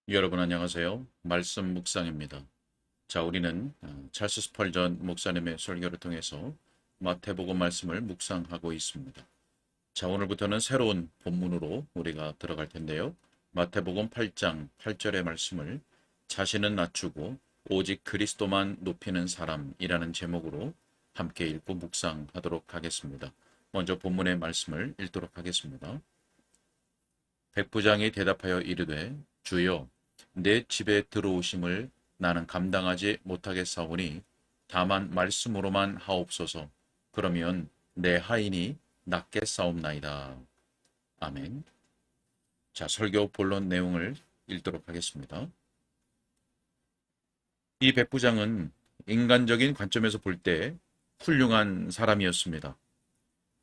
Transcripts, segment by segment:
여러분 안녕하세요. 말씀 묵상입니다. 자, 우리는 찰스 스펄전 목사님의 설교를 통해서 마태복음 말씀을 묵상하고 있습니다. 자, 오늘부터는 새로운 본문으로 우리가 들어갈 텐데요. 마태복음 8장 8절의 말씀을 자신은 낮추고 오직 그리스도만 높이는 사람이라는 제목으로 함께 읽고 묵상하도록 하겠습니다. 먼저 본문의 말씀을 읽도록 하겠습니다. 백부장이 대답하여 이르되 주여 내 집에 들어오심을 나는 감당하지 못하겠사오니 다만 말씀으로만 하옵소서. 그러면 내 하인이 낫겠사옵나이다. 아멘. 자, 설교 본론 내용을 읽도록 하겠습니다. 이 백부장은 인간적인 관점에서 볼 때 훌륭한 사람이었습니다.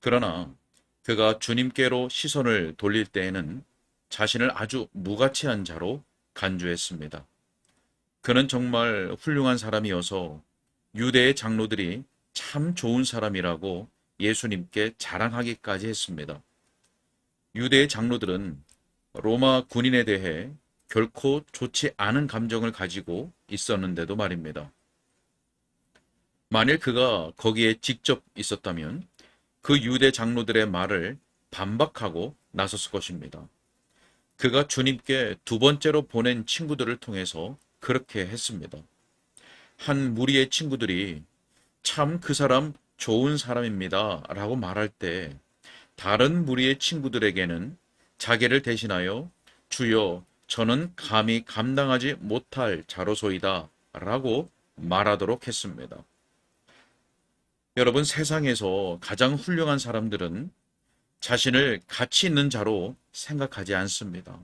그러나 그가 주님께로 시선을 돌릴 때에는 자신을 아주 무가치한 자로 간주했습니다. 그는 정말 훌륭한 사람이어서 유대의 장로들이 참 좋은 사람이라고 예수님께 자랑하기까지 했습니다. 유대의 장로들은 로마 군인에 대해 결코 좋지 않은 감정을 가지고 있었는데도 말입니다. 만일 그가 거기에 직접 있었다면 그 유대 장로들의 말을 반박하고 나섰을 것입니다. 그가 주님께 두 번째로 보낸 친구들을 통해서 그렇게 했습니다. 한 무리의 친구들이 참 그 사람 좋은 사람입니다 라고 말할 때 다른 무리의 친구들에게는 자기를 대신하여 주여 저는 감히 감당하지 못할 자로소이다 라고 말하도록 했습니다. 여러분, 세상에서 가장 훌륭한 사람들은 자신을 가치 있는 자로 생각하지 않습니다.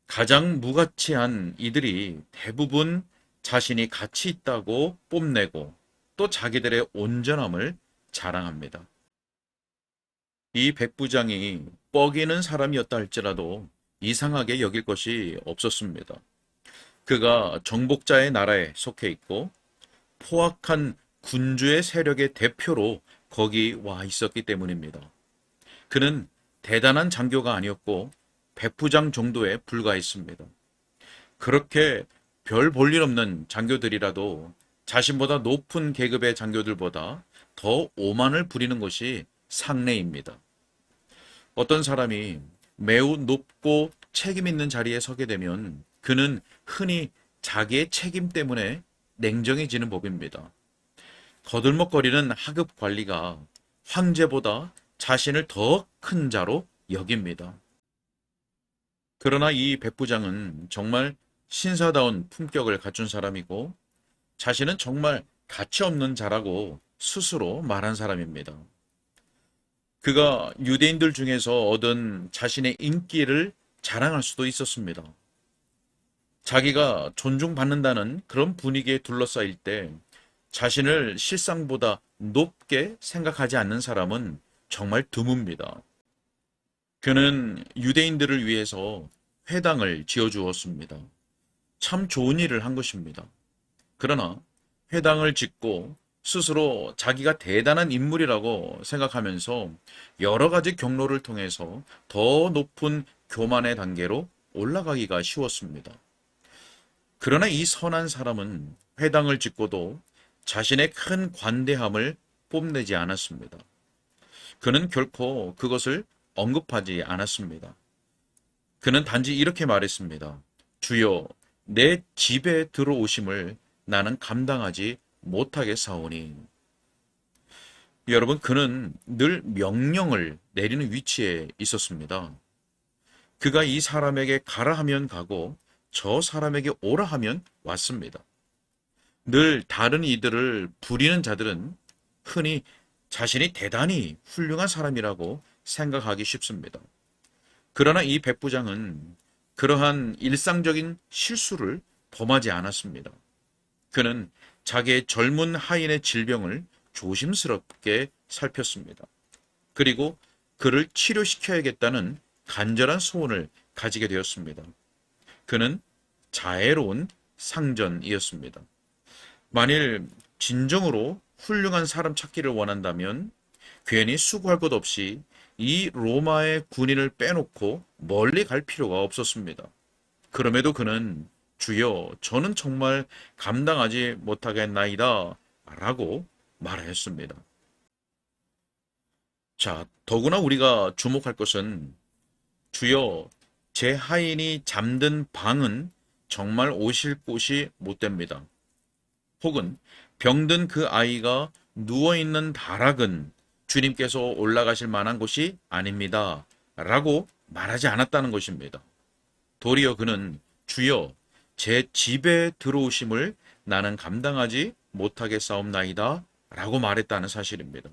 가장 무가치한 이들이 대부분 자신이 가치 있다고 뽐내고 또 자기들의 온전함을 자랑합니다. 이 백부장이 뻐기는 사람이었다 할지라도 이상하게 여길 것이 없었습니다. 그가 정복자의 나라에 속해 있고 포악한 군주의 세력의 대표로 거기 와 있었기 때문입니다. 그는 대단한 장교가 아니었고 백부장 정도에 불과했습니다. 그렇게 별 볼 일 없는 장교들이라도 자신보다 높은 계급의 장교들보다 더 오만을 부리는 것이 상례입니다. 어떤 사람이 매우 높고 책임 있는 자리에 서게 되면 그는 흔히 자기의 책임 때문에 냉정해지는 법입니다. 거들먹거리는 하급 관리가 황제보다 자신을 더 큰 자로 여깁니다. 그러나 이 백부장은 정말 신사다운 품격을 갖춘 사람이고 자신은 정말 가치 없는 자라고 스스로 말한 사람입니다. 그가 유대인들 중에서 얻은 자신의 인기를 자랑할 수도 있었습니다. 자기가 존중받는다는 그런 분위기에 둘러싸일 때 자신을 실상보다 높게 생각하지 않는 사람은 정말 드뭅니다. 그는 유대인들을 위해서 회당을 지어주었습니다. 참 좋은 일을 한 것입니다. 그러나 회당을 짓고 스스로 자기가 대단한 인물이라고 생각하면서 여러 가지 경로를 통해서 더 높은 교만의 단계로 올라가기가 쉬웠습니다. 그러나 이 선한 사람은 회당을 짓고도 자신의 큰 관대함을 뽐내지 않았습니다. 그는 결코 그것을 언급하지 않았습니다. 그는 단지 이렇게 말했습니다. 주여, 내 집에 들어오심을 나는 감당하지 못하겠사오니. 여러분, 그는 늘 명령을 내리는 위치에 있었습니다. 그가 이 사람에게 가라 하면 가고 저 사람에게 오라 하면 왔습니다. 늘 다른 이들을 부리는 자들은 흔히 자신이 대단히 훌륭한 사람이라고 생각하기 쉽습니다. 그러나 이 백부장은 그러한 일상적인 실수를 범하지 않았습니다. 그는 자기의 젊은 하인의 질병을 조심스럽게 살폈습니다. 그리고 그를 치료시켜야겠다는 간절한 소원을 가지게 되었습니다. 그는 자애로운 상전이었습니다. 만일 진정으로 훌륭한 사람 찾기를 원한다면 괜히 수고할 것 없이 이 로마의 군인을 빼놓고 멀리 갈 필요가 없었습니다. 그럼에도 그는 주여, 저는 정말 감당하지 못하겠나이다 라고 말하였습니다. 자, 더구나 우리가 주목할 것은 주여, 제 하인이 잠든 방은 정말 오실 곳이 못 됩니다. 혹은 병든 그 아이가 누워있는 다락은 주님께서 올라가실 만한 곳이 아닙니다. 라고 말하지 않았다는 것입니다. 도리어 그는 주여, 제 집에 들어오심을 나는 감당하지 못하겠사옵나이다 라고 말했다는 사실입니다.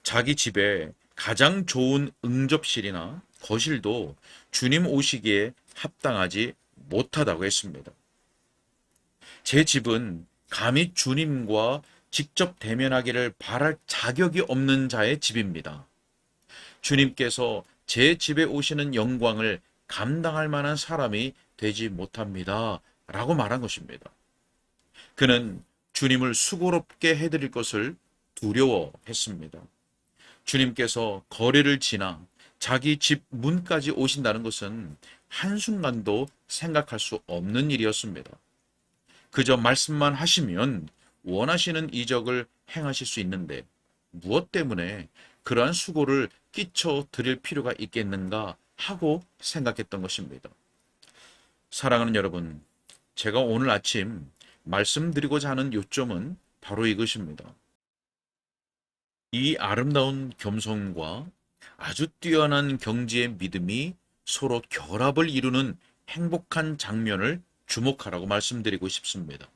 자기 집에 가장 좋은 응접실이나 거실도 주님 오시기에 합당하지 못하다고 했습니다. 제 집은 감히 주님과 직접 대면하기를 바랄 자격이 없는 자의 집입니다. 주님께서 제 집에 오시는 영광을 감당할 만한 사람이 되지 못합니다. 라고 말한 것입니다. 그는 주님을 수고롭게 해드릴 것을 두려워했습니다. 주님께서 거리를 지나 자기 집 문까지 오신다는 것은 한순간도 생각할 수 없는 일이었습니다. 그저 말씀만 하시면 원하시는 이적을 행하실 수 있는데 무엇 때문에 그러한 수고를 끼쳐 드릴 필요가 있겠는가 하고 생각했던 것입니다. 사랑하는 여러분, 제가 오늘 아침 말씀드리고자 하는 요점은 바로 이것입니다. 이 아름다운 겸손과 아주 뛰어난 경지의 믿음이 서로 결합을 이루는 행복한 장면을 주목하라고 말씀드리고 싶습니다.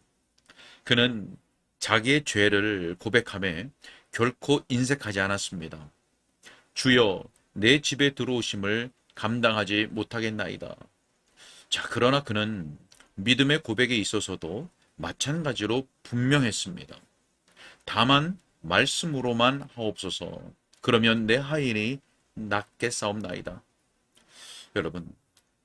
그는 자기의 죄를 고백하며 결코 인색하지 않았습니다. 주여, 내 집에 들어오심을 감당하지 못하겠나이다. 자, 그러나 그는 믿음의 고백에 있어서도 마찬가지로 분명했습니다. 다만 말씀으로만 하옵소서. 그러면 내 하인이 낮게 싸움나이다. 여러분,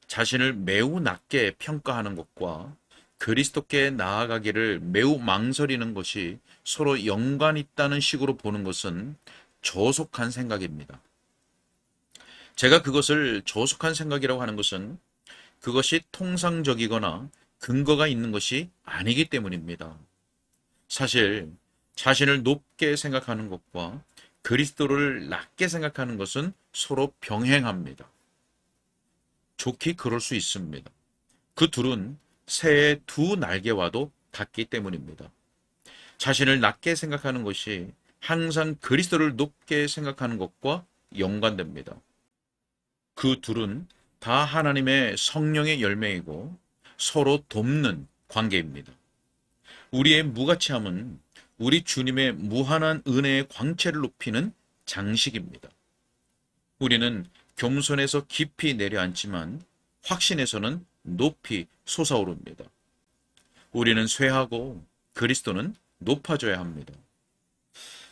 자신을 매우 낮게 평가하는 것과 그리스도께 나아가기를 매우 망설이는 것이 서로 연관 있다는 식으로 보는 것은 저속한 생각입니다. 제가 그것을 저속한 생각이라고 하는 것은 그것이 통상적이거나 근거가 있는 것이 아니기 때문입니다. 사실 자신을 높게 생각하는 것과 그리스도를 낮게 생각하는 것은 서로 병행합니다. 좋게 그럴 수 있습니다. 그 둘은 새의 두 날개와도 같기 때문입니다. 자신을 낮게 생각하는 것이 항상 그리스도를 높게 생각하는 것과 연관됩니다. 그 둘은 다 하나님의 성령의 열매이고 서로 돕는 관계입니다. 우리의 무가치함은 우리 주님의 무한한 은혜의 광채를 높이는 장식입니다. 우리는 겸손에서 깊이 내려앉지만 확신에서는 높이 솟아오릅니다. 우리는 쇠하고 그리스도는 높아져야 합니다.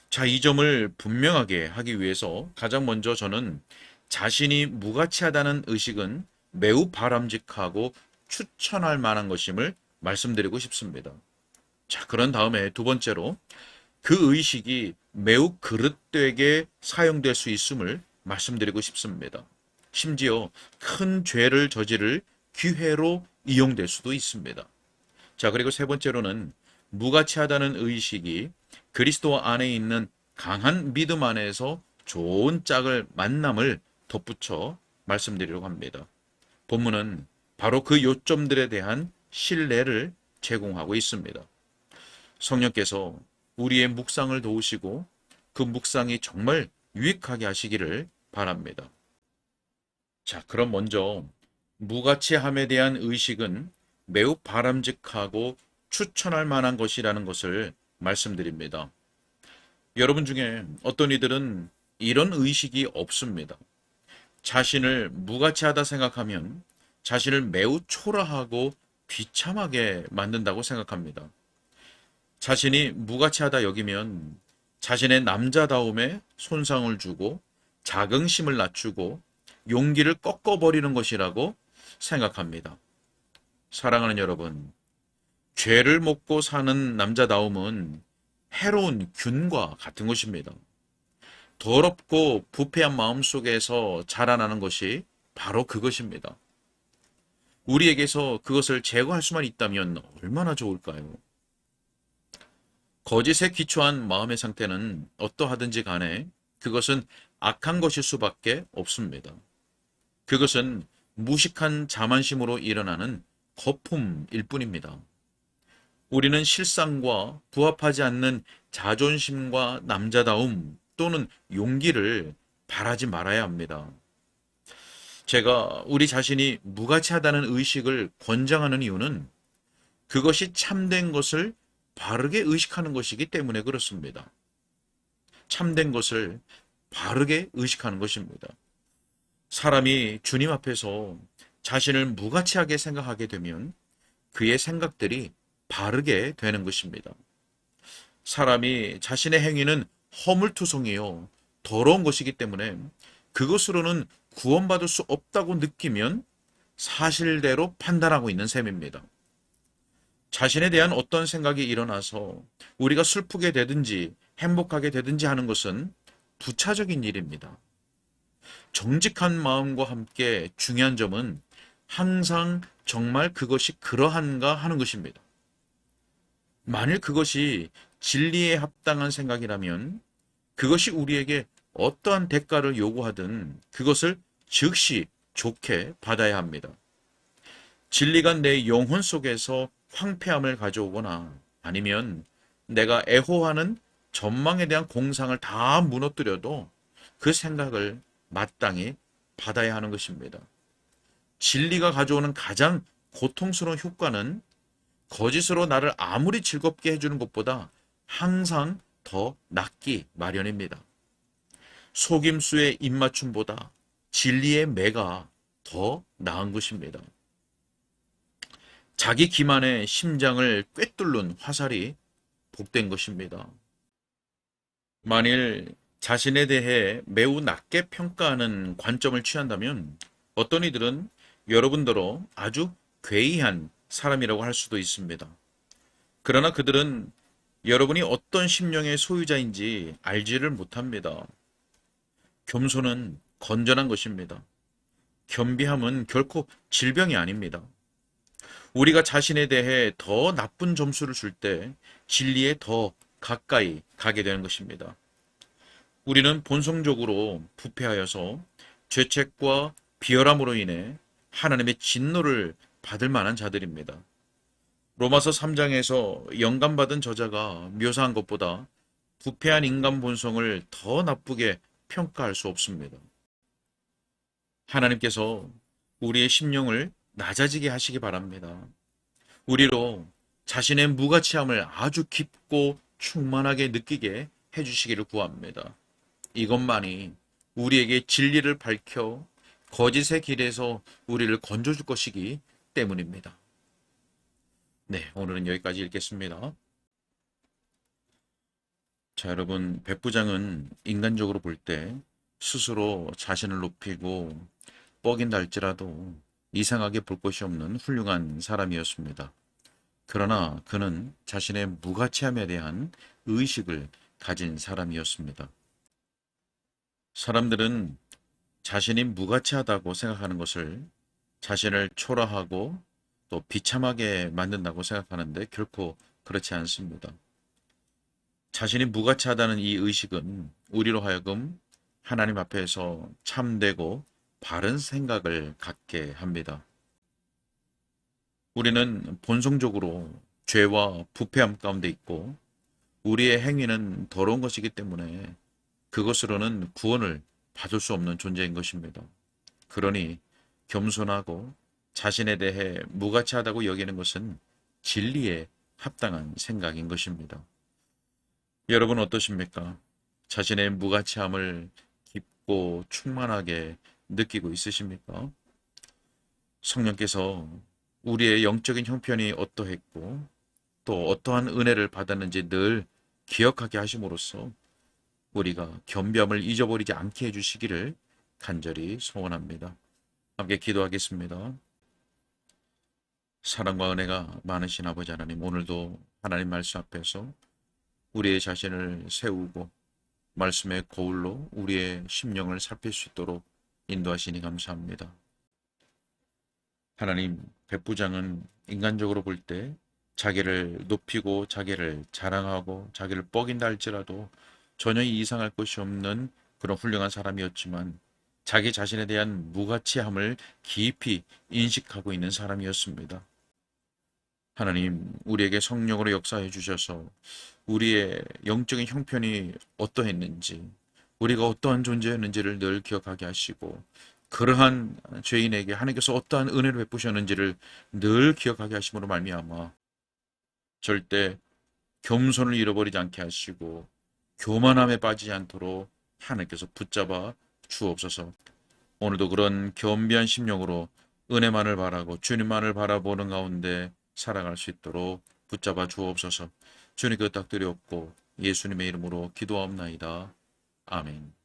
자, 이 점을 분명하게 하기 위해서 가장 먼저 저는 자신이 무가치하다는 의식은 매우 바람직하고 추천할 만한 것임을 말씀드리고 싶습니다. 자, 그런 다음에 두 번째로 그 의식이 매우 그릇되게 사용될 수 있음을 말씀드리고 싶습니다. 심지어 큰 죄를 저지를 기회로 이용될 수도 있습니다. 자, 그리고 세 번째로는 무가치하다는 의식이 그리스도 안에 있는 강한 믿음 안에서 좋은 짝을 만남을 덧붙여 말씀드리려고 합니다. 본문은 바로 그 요점들에 대한 신뢰를 제공하고 있습니다. 성령께서 우리의 묵상을 도우시고 그 묵상이 정말 유익하게 하시기를 바랍니다. 자, 그럼 먼저 무가치함에 대한 의식은 매우 바람직하고 추천할 만한 것이라는 것을 말씀드립니다. 여러분 중에 어떤 이들은 이런 의식이 없습니다. 자신을 무가치하다 생각하면 자신을 매우 초라하고 비참하게 만든다고 생각합니다. 자신이 무가치하다 여기면 자신의 남자다움에 손상을 주고 자긍심을 낮추고 용기를 꺾어버리는 것이라고 생각합니다. 사랑하는 여러분, 죄를 먹고 사는 남자다움은 해로운 균과 같은 것입니다. 더럽고 부패한 마음 속에서 자라나는 것이 바로 그것입니다. 우리에게서 그것을 제거할 수만 있다면 얼마나 좋을까요? 거짓에 기초한 마음의 상태는 어떠하든지 간에 그것은 악한 것일 수밖에 없습니다. 그것은 무식한 자만심으로 일어나는 거품일 뿐입니다. 우리는 실상과 부합하지 않는 자존심과 남자다움 또는 용기를 바라지 말아야 합니다. 제가 우리 자신이 무가치하다는 의식을 권장하는 이유는 그것이 참된 것을 바르게 의식하는 것이기 때문에 그렇습니다. 참된 것을 바르게 의식하는 것입니다. 사람이 주님 앞에서 자신을 무가치하게 생각하게 되면 그의 생각들이 바르게 되는 것입니다. 사람이 자신의 행위는 허물투성이요 더러운 것이기 때문에 그것으로는 구원받을 수 없다고 느끼면 사실대로 판단하고 있는 셈입니다. 자신에 대한 어떤 생각이 일어나서 우리가 슬프게 되든지 행복하게 되든지 하는 것은 부차적인 일입니다. 정직한 마음과 함께 중요한 점은 항상 정말 그것이 그러한가 하는 것입니다. 만일 그것이 진리에 합당한 생각이라면 그것이 우리에게 어떠한 대가를 요구하든 그것을 즉시 좋게 받아야 합니다. 진리가 내 영혼 속에서 황폐함을 가져오거나 아니면 내가 애호하는 전망에 대한 공상을 다 무너뜨려도 그 생각을 마땅히 받아야 하는 것입니다. 진리가 가져오는 가장 고통스러운 효과는 거짓으로 나를 아무리 즐겁게 해주는 것보다 항상 더 낫기 마련입니다. 속임수의 입맞춤보다 진리의 매가 더 나은 것입니다. 자기 기만의 심장을 꿰뚫는 화살이 복된 것입니다. 만일 자신에 대해 매우 낮게 평가하는 관점을 취한다면 어떤 이들은 여러분더러 아주 괴이한 사람이라고 할 수도 있습니다. 그러나 그들은 여러분이 어떤 심령의 소유자인지 알지를 못합니다. 겸손은 건전한 것입니다. 겸비함은 결코 질병이 아닙니다. 우리가 자신에 대해 더 나쁜 점수를 줄 때 진리에 더 가까이 가게 되는 것입니다. 우리는 본성적으로 부패하여서 죄책과 비열함으로 인해 하나님의 진노를 받을 만한 자들입니다. 로마서 3장에서 영감받은 저자가 묘사한 것보다 부패한 인간 본성을 더 나쁘게 평가할 수 없습니다. 하나님께서 우리의 심령을 낮아지게 하시기 바랍니다. 우리로 자신의 무가치함을 아주 깊고 충만하게 느끼게 해주시기를 구합니다. 이것만이 우리에게 진리를 밝혀 거짓의 길에서 우리를 건져줄 것이기 때문입니다. 네, 오늘은 여기까지 읽겠습니다. 자, 여러분, 백부장은 인간적으로 볼 때 스스로 자신을 높이고 뻐긴다 할지라도 이상하게 볼 것이 없는 훌륭한 사람이었습니다. 그러나 그는 자신의 무가치함에 대한 의식을 가진 사람이었습니다. 사람들은 자신이 무가치하다고 생각하는 것을 자신을 초라하고 또 비참하게 만든다고 생각하는데 결코 그렇지 않습니다. 자신이 무가치하다는 이 의식은 우리로 하여금 하나님 앞에서 참되고 바른 생각을 갖게 합니다. 우리는 본성적으로 죄와 부패함 가운데 있고 우리의 행위는 더러운 것이기 때문에 그것으로는 구원을 받을 수 없는 존재인 것입니다. 그러니 겸손하고 자신에 대해 무가치하다고 여기는 것은 진리에 합당한 생각인 것입니다. 여러분 어떠십니까? 자신의 무가치함을 깊고 충만하게 느끼고 있으십니까? 성령께서 우리의 영적인 형편이 어떠했고 또 어떠한 은혜를 받았는지 늘 기억하게 하심으로써 우리가 겸비함을 잊어버리지 않게 해주시기를 간절히 소원합니다. 함께 기도하겠습니다. 사랑과 은혜가 많으신 아버지 하나님, 오늘도 하나님 말씀 앞에서 우리의 자신을 세우고 말씀의 거울로 우리의 심령을 살필 수 있도록 인도하시니 감사합니다. 하나님, 백부장은 인간적으로 볼 때 자기를 높이고 자기를 자랑하고 자기를 뻐긴다 할지라도 전혀 이상할 것이 없는 그런 훌륭한 사람이었지만 자기 자신에 대한 무가치함을 깊이 인식하고 있는 사람이었습니다. 하나님, 우리에게 성령으로 역사해 주셔서 우리의 영적인 형편이 어떠했는지, 우리가 어떠한 존재였는지를 늘 기억하게 하시고, 그러한 죄인에게 하나님께서 어떠한 은혜를 베푸셨는지를 늘 기억하게 하심으로 말미암아 절대 겸손을 잃어버리지 않게 하시고 교만함에 빠지지 않도록 하나님께서 붙잡아 주옵소서. 오늘도 그런 겸비한 심령으로 은혜만을 바라고 주님만을 바라보는 가운데 살아갈 수 있도록 붙잡아 주옵소서. 주님께 부탁드렸고 예수님의 이름으로 기도하옵나이다. 아멘.